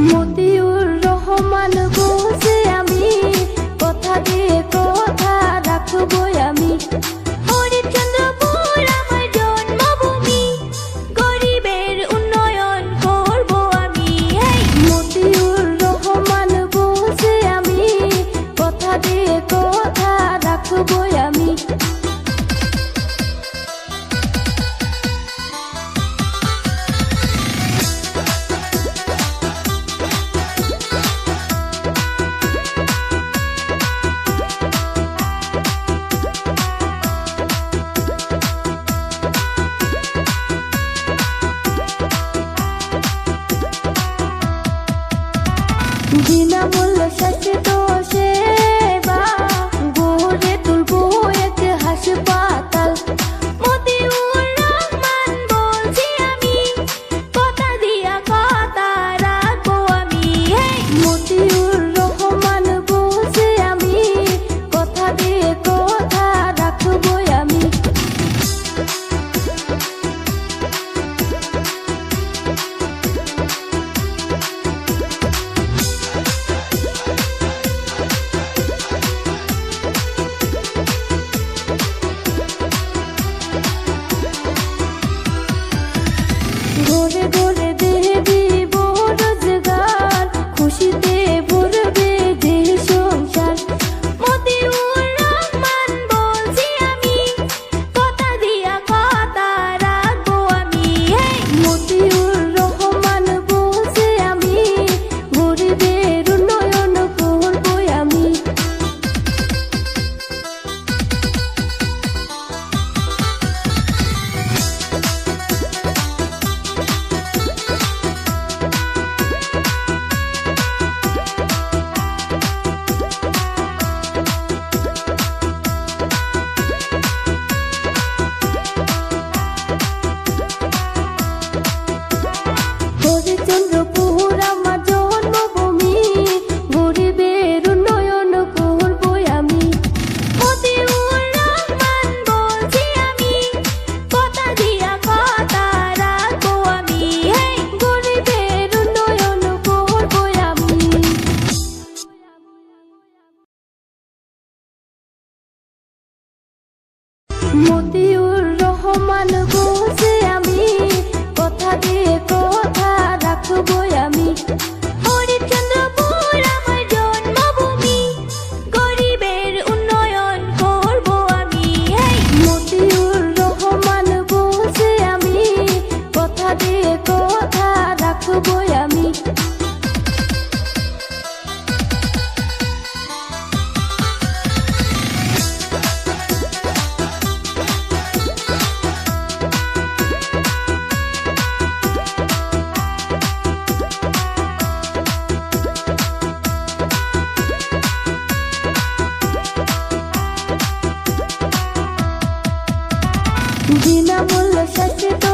মতিউর রহমান বলছি আমি, কথা দিয়ে কথা রাখবই আমি। হরিশ্চন্দ্রপুর আমার জন্মভূমি, গরিবের উন্নয়ন করব আমি। মতিউর রহমান বলছি আমি, কথা দিয়ে কথা রাখবই আমি। বিনামূল্য স্বাস্থ্য সেবা গড়ে তুলবো এক হাসপাতাল। মতিউর রহমান বলছি আমি, কথা দিয়া কথা রাখবো আমি। মতিউর রহমান বলছি আমি, কথা দিয়ে কথা রাখবই আমি। ঘরে ঘরে দেব রোজগার, খুশিতে ভরবে যে সংসার। মতিউর রহমান বলছি আমি, কথা দিয়া কথা রাখবো আমি। মতিউর রহমান বলছি আমি, গরিবের উন্নয়ন করবই আমি। হরিশ্চন্দ্রপুর আমার জন্মভূমি, গরিবের উন্নয়ন করবই আমি। মতিউর রহমান বলছি আমি, কথা দিয়া কথা রাখবো আমি। গরিবের উন্নয়ন করবই আমি। মতিউর রহমান বলছি আমি, কথা দিয়ে কথা রাখবই আমি। হরিশ্চন্দ্রপুর আমার জন্মভূমি, গরিবের উন্নয়ন করব আমি। মতিউর রহমান বলছি আমি, কথা দিয়ে কথা রাখবই আমি। বিনামূল্য স্বাস্থ্য